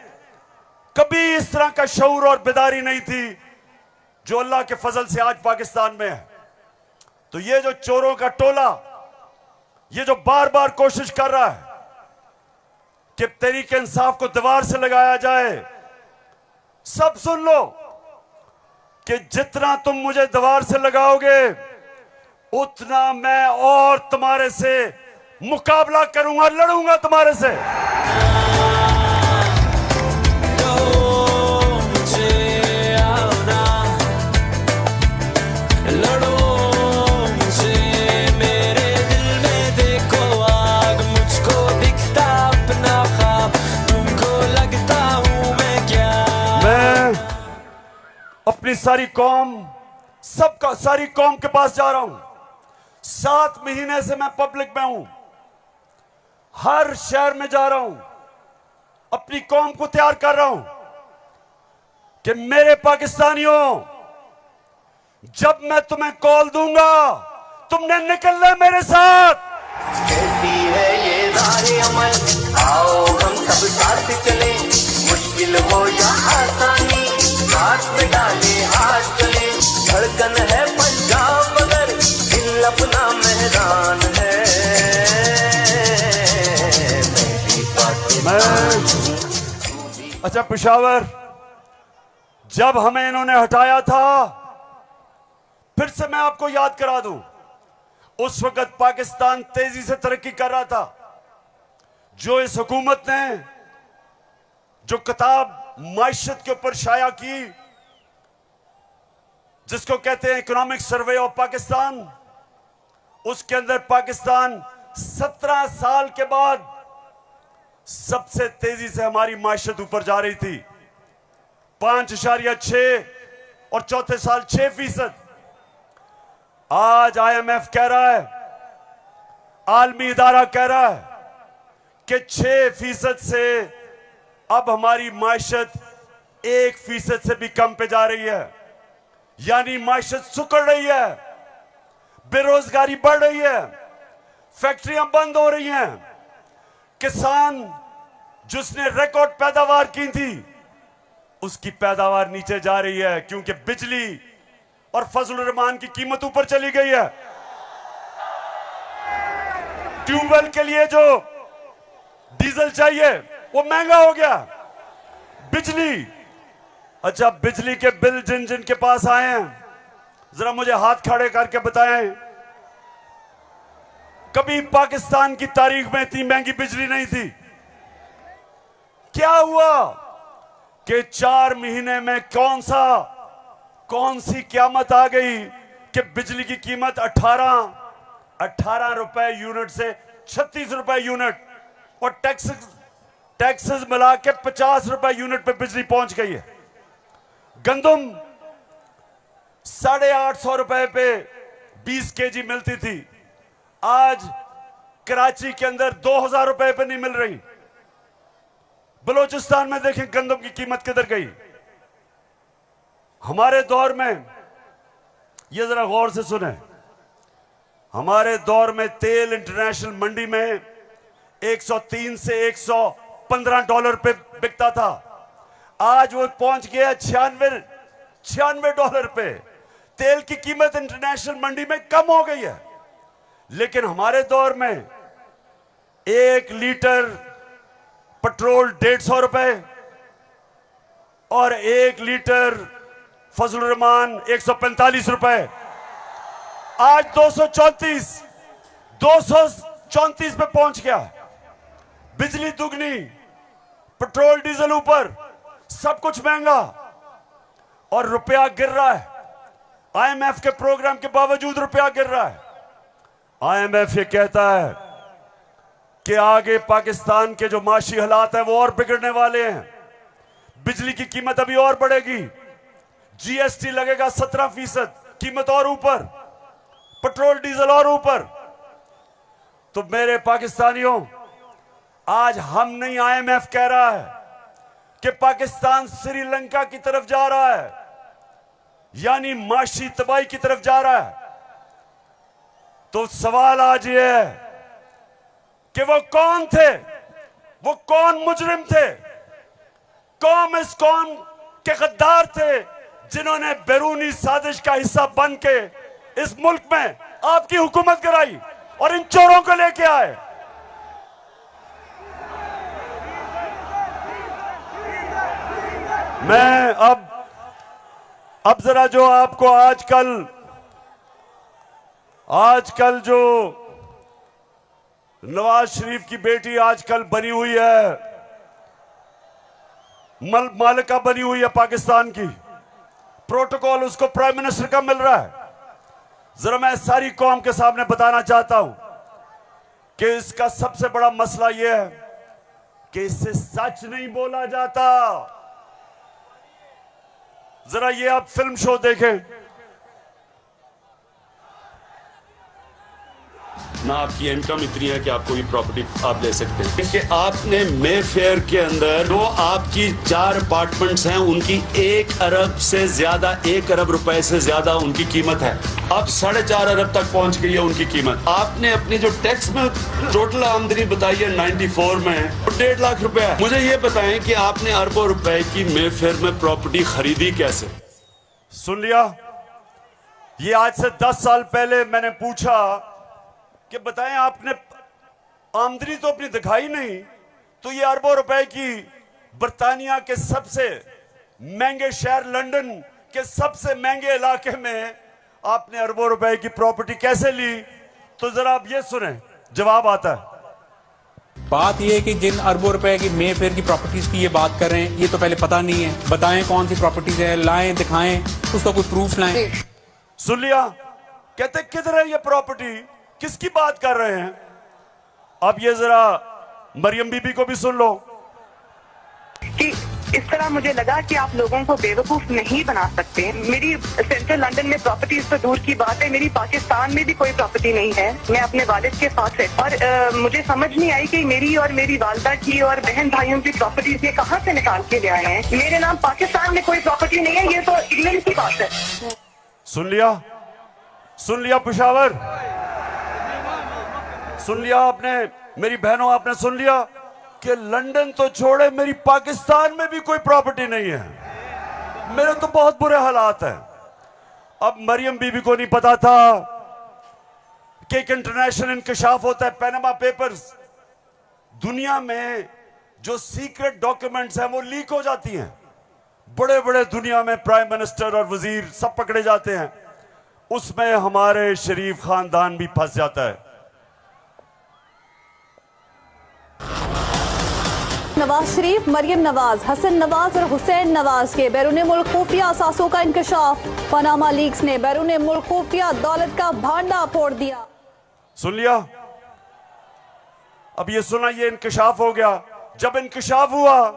कभी इस तरह का शऊर और बेदारी नहीं थी जो अल्लाह के फजल से आज पाकिस्तान में है। तो ये जो चोरों का टोला, ये जो बार बार कोशिश कर रहा है कि तहरीक इंसाफ को दीवार से लगाया जाए, सब सुन लो कि जितना तुम मुझे दीवार से लगाओगे उतना मैं और तुम्हारे से मुकाबला करूंगा, लड़ूंगा तुम्हारे से। अपनी सारी कौम, सारी कौम के पास जा रहा हूं। 7 महीने से मैं पब्लिक में हूं, हर शहर में जा रहा हूं, अपनी कौम को तैयार कर रहा हूं कि मेरे पाकिस्तानियों, जब मैं तुम्हें कॉल दूंगा तुमने निकलना है मेरे साथ।
कहती है ये राहे अमल, आओ हम सब साथ चले, मुश्किल हो या आसानी हाथ में डाले हाथ चले। धड़कन है पंजाब मगर दिल अपना मेहरान है।
अच्छा पेशावर, जब हमें इन्होंने हटाया था, फिर से मैं आपको याद करा दूं, उस वक्त पाकिस्तान तेजी से तरक्की कर रहा था। जो इस हुकूमत ने जो किताब माइशत के ऊपर शाया की, जिसको कहते हैं इकोनॉमिक सर्वे ऑफ पाकिस्तान, उसके अंदर पाकिस्तान 17 साल के बाद सबसे तेजी से हमारी माइशत ऊपर जा रही थी। 5.6 और चौथे साल 6%। आज IMF कह रहा है, आलमी इदारा कह रहा है कि 6% से अब हमारी माइशत 1% से भी कम पे जा रही है। यानी माइशत सुकड़ रही है, बेरोजगारी बढ़ रही है, फैक्ट्रियां बंद हो रही हैं। किसान जिसने रिकॉर्ड पैदावार की थी, उसकी पैदावार नीचे जा रही है, क्योंकि बिजली और फजल रहमान की कीमत ऊपर चली गई है। ट्यूबवेल के लिए जो डीजल चाहिए वो महंगा हो गया। बिजली, अच्छा बिजली के बिल जिन जिन के पास आए हैं, जरा मुझे हाथ खड़े करके बताएं, कभी पाकिस्तान की तारीख में इतनी महंगी बिजली नहीं थी। क्या हुआ कि 4 महीने में कौन सी क़यामत आ गई कि बिजली की कीमत 18 रुपए यूनिट से 36 रुपए यूनिट, और टैक्सेस मिला के 50 रुपए यूनिट पे बिजली पहुंच गई है। गंदम 850 रुपए पे 20 केजी मिलती थी, आज कराची के अंदर 2000 रुपए पे नहीं मिल रही। बलूचिस्तान में देखें गंदम की कीमत किधर गई। हमारे दौर में, ये जरा गौर से सुने, हमारे दौर में तेल इंटरनेशनल मंडी में 103 से 115 डॉलर पे बिकता था, आज वो पहुंच गया 96 डॉलर पे। तेल की कीमत इंटरनेशनल मंडी में कम हो गई है, लेकिन हमारे दौर में 1 लीटर पेट्रोल 150 रुपए और 1 लीटर फजल रहमान 145 रुपए, आज 234 पे पहुंच गया। बिजली दुगनी, पेट्रोल डीजल ऊपर, सब कुछ महंगा और रुपया गिर रहा है। IMF के प्रोग्राम के बावजूद रुपया गिर रहा है। IMF ये कहता है कि आगे पाकिस्तान के जो माशी हालात हैं वो और बिगड़ने वाले हैं। बिजली की कीमत अभी और बढ़ेगी, GST लगेगा 17%, कीमत और ऊपर, पेट्रोल डीजल और ऊपर। तो मेरे पाकिस्तानियों, आज हम नहीं, IMF कह रहा है कि पाकिस्तान श्रीलंका की तरफ जा रहा है, यानी माशी तबाही की तरफ जा रहा है। तो सवाल आज ये है कि वो कौन थे, वो कौन मुजरिम थे, कौन इस कौम के गद्दार थे जिन्होंने बैरूनी साजिश का हिस्सा बन के इस मुल्क में आपकी हुकूमत कराई और इन चोरों को लेके आए। मैं अब जरा जो आपको आजकल जो नवाज शरीफ की बेटी आजकल बनी हुई है, मालिका बनी हुई है पाकिस्तान की, प्रोटोकॉल उसको प्राइम मिनिस्टर का मिल रहा है। जरा मैं सारी कौम के सामने बताना चाहता हूं कि इसका सबसे बड़ा मसला यह है कि इससे सच नहीं बोला जाता। जरा ये आप फिल्म शो देखें ना, आपकी इनकम इतनी है कि आपको ये प्रॉपर्टी आप ले सकते हैं कि आपने मेफेयर के अंदर जो आपकी 4 अपार्टमेंट्स हैं उनकी 1 अरब से ज्यादा, 1 अरब रुपए से ज्यादा उनकी कीमत है। अब 4.5 अरब तक पहुंच गई है उनकी कीमत। आपने अपनी जो टैक्स में टोटल आमदनी बताई है 94 में 1.5 लाख रुपए है। मुझे ये बताएं कि आपने अरबों रुपए की मेफेयर में प्रॉपर्टी खरीदी कैसे? सुन लिया, ये आज से 10 साल पहले मैंने पूछा कि बताएं आपने आमदनी तो अपनी दिखाई नहीं, तो ये अरबों रुपए की बर्तानिया के सबसे महंगे शहर लंदन के सबसे महंगे इलाके में आपने अरबों रुपए की प्रॉपर्टी कैसे ली? तो जरा आप ये सुने, जवाब आता है।
बात ये है कि जिन अरबों रुपए की मेफेयर की प्रॉपर्टीज की ये बात कर रहे हैं, ये तो पहले पता नहीं है। बताएं कौन सी प्रॉपर्टीज है, लाएं, दिखाएं, उसका कोई प्रूफ लाएं।
सुन लिया, कहते किधर है ये प्रॉपर्टी, किसकी बात कर रहे हैं? अब ये जरा मरियम बीबी को भी सुन लो
कि इस तरह मुझे लगा कि आप लोगों को बेवकूफ नहीं बना सकते। मेरी सेंट्रल लंदन में प्रॉपर्टीज तो दूर की बात है, मेरी पाकिस्तान में भी कोई प्रॉपर्टी नहीं है। मैं अपने वालिद के साथ है और मुझे समझ नहीं आई कि मेरी और मेरी वालदा की और बहन भाइयों की प्रॉपर्टीज ये कहाँ से निकाल के ले आए हैं। मेरे नाम पाकिस्तान में कोई प्रॉपर्टी नहीं है, ये तो इंग्लैंड की बात है।
सुन लिया पेशावर, सुन लिया आपने, मेरी बहनों आपने सुन लिया कि लंदन तो छोड़े मेरी पाकिस्तान में भी कोई प्रॉपर्टी नहीं है। मेरे तो बहुत बुरे हालात हैं। अब मरियम बीबी को नहीं पता था कि एक इंटरनेशनल इंकशाफ होता है, पैनामा पेपर्स। दुनिया में जो सीक्रेट डॉक्यूमेंट्स हैं वो लीक हो जाती हैं। बड़े बड़े दुनिया में प्राइम मिनिस्टर और वजीर सब पकड़े जाते हैं, उसमें हमारे शरीफ खानदान भी फंस जाता है।
नवाज शरीफ, मरियम नवाज, हसन नवाज और हुसैन नवाज के बैरून मुल्क खुफिया असासों का इंकशाफ। पनामा लीक्स ने बैरून मुल्क खुफिया दौलत का भांडा फोड़ दिया।
सुन लिया, अब ये सुना, ये इंकशाफ हो गया। जब इंकशाफ हुआ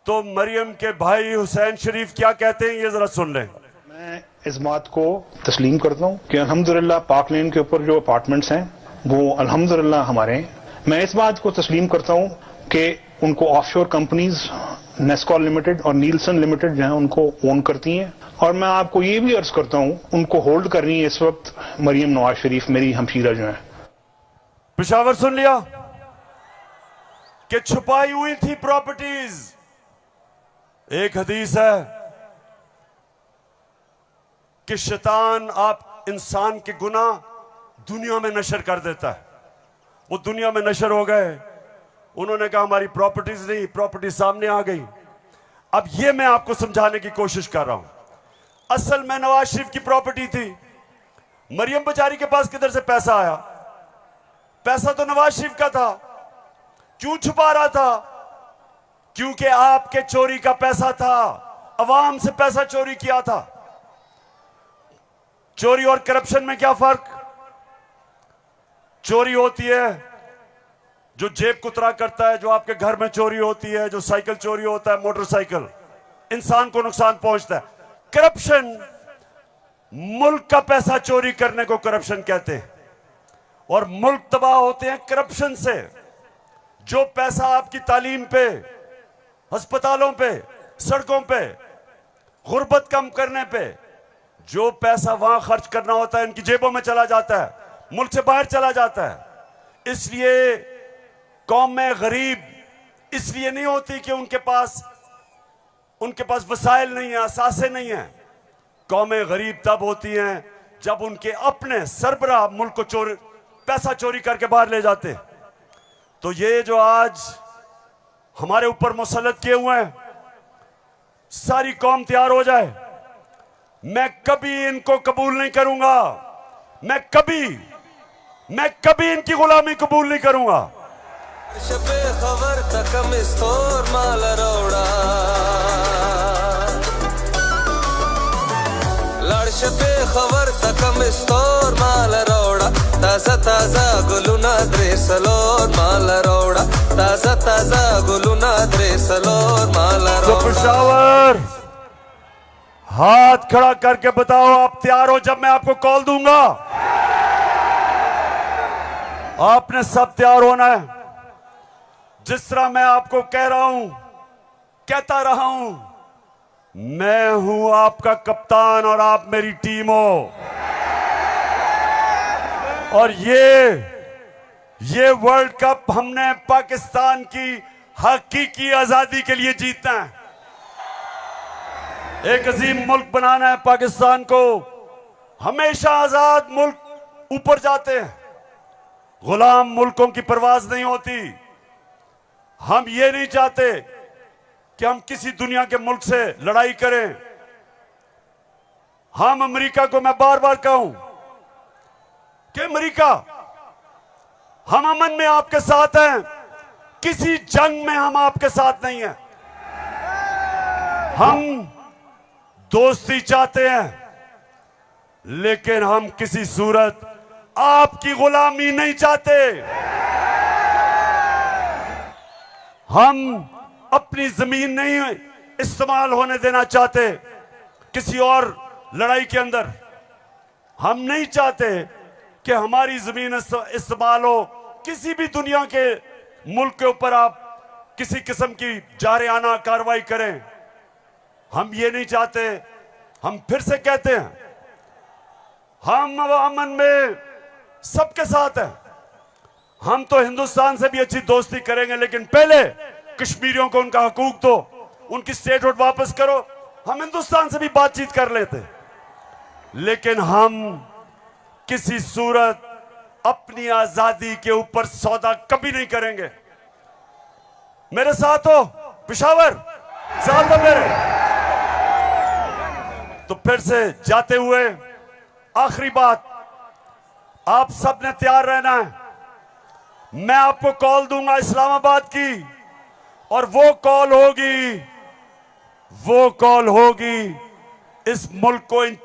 तो मरियम के भाई हुसैन शरीफ क्या कहते हैं, ये जरा सुन लें।
मैं इस बात को तस्लीम करता हूँ कि अल्हम्दुलिल्लाह पाक लेन के ऊपर जो अपार्टमेंट्स हैं वो अल्हम्दुलिल्लाह हमारे हैं। मैं इस बात को तस्लीम करता हूँ कि उनको ऑफशोर कंपनीज नेस्कॉल लिमिटेड और नीलसन लिमिटेड जो है उनको ओन करती हैं। और मैं आपको ये भी अर्ज करता हूँ उनको होल्ड कर रही है इस वक्त मरियम नवाज शरीफ, मेरी हमशीरा जो है।
पेशावर सुन लिया कि छुपाई हुई थी प्रॉपर्टीज। एक हदीस है कि शैतान आप इंसान के गुनाह दुनिया में नशर कर देता है। वो दुनिया में नशर हो गए, उन्होंने कहा हमारी प्रॉपर्टीज नहीं, प्रॉपर्टी सामने आ गई। अब ये मैं आपको समझाने की कोशिश कर रहा हूं। असल में नवाज शरीफ की प्रॉपर्टी थी, मरियम बेचारी के पास किधर से पैसा आया? पैसा तो नवाज शरीफ का था। क्यों छुपा रहा था? क्योंकि आपके चोरी का पैसा था, अवाम से पैसा चोरी किया था। चोरी और करप्शन में क्या फर्क? चोरी होती है जो जेब कुतरा करता है, जो आपके घर में चोरी होती है, जो साइकिल चोरी होता है, मोटरसाइकिल, इंसान को नुकसान पहुंचता है। करप्शन, मुल्क का पैसा चोरी करने को करप्शन कहते हैं, और मुल्क तबाह होते हैं करप्शन से। जो पैसा आपकी तालीम पे, अस्पतालों पे, सड़कों पे, गुर्बत कम करने पे, जो पैसा वहां खर्च करना होता है इनकी जेबों में चला जाता है, मुल्क से बाहर चला जाता है। इसलिए कौम में गरीब इसलिए नहीं होती कि उनके पास वसाइल नहीं है, असासे नहीं है। कौमें गरीब तब होती हैं जब उनके अपने सरबराह मुल्क को पैसा चोरी करके बाहर ले जाते। तो ये जो आज हमारे ऊपर मुसल्लत किए हुए हैं, सारी कौम तैयार हो जाए। मैं कभी इनको कबूल नहीं करूंगा, मैं कभी इनकी गुलामी कबूल नहीं करूंगा।
खबर तकम स्टोर माल रोड़ा लड़श पे खबर तकम स्टोर माल रोड़ा ताजा ताजा गुलुना द्रेसलोर माल रोड़ा ताजा ताजा गुलुना द्रेसलोर माल रोड़ा।
पेशावर हाथ खड़ा करके बताओ आप तैयार हो जब मैं आपको कॉल दूंगा? आपने सब तैयार होना है। जिस तरह मैं आपको कह रहा हूं, कहता रहा हूं, मैं हूं आपका कप्तान और आप मेरी टीम हो। और ये वर्ल्ड कप हमने पाकिस्तान की हकीकी आजादी के लिए जीतना है। एक अजीम मुल्क बनाना है पाकिस्तान को। हमेशा आजाद मुल्क ऊपर जाते हैं, गुलाम मुल्कों की परवाज नहीं होती। हम ये नहीं चाहते कि हम किसी दुनिया के मुल्क से लड़ाई करें। हम अमेरिका को मैं बार बार कहूं कि अमेरिका, हम अमन में आपके साथ हैं, किसी जंग में हम आपके साथ नहीं हैं। हम दोस्ती चाहते हैं, लेकिन हम किसी सूरत आपकी गुलामी नहीं चाहते। हम अपनी जमीन नहीं इस्तेमाल होने देना चाहते किसी और लड़ाई के अंदर। हम नहीं चाहते कि हमारी जमीन इस्तेमाल हो किसी भी दुनिया के मुल्क के ऊपर आप किसी किस्म की जारियाना कार्रवाई करें। हम ये नहीं चाहते। हम फिर से कहते हैं, हम अमन में सबके साथ हैं। हम तो हिंदुस्तान से भी अच्छी दोस्ती करेंगे, लेकिन पहले कश्मीरियों को उनका हकूक दो, उनकी स्टेटहुड वापस करो। हम हिंदुस्तान से भी बातचीत कर लेते, लेकिन हम किसी सूरत अपनी आजादी के ऊपर सौदा कभी नहीं करेंगे। मेरे साथ हो पेशावर, साथ हो मेरे। तो फिर से जाते हुए आखिरी बात, आप सब ने तैयार रहना है। मैं आपको कॉल दूंगा इस्लामाबाद की, और वो कॉल होगी इस मुल्क को इन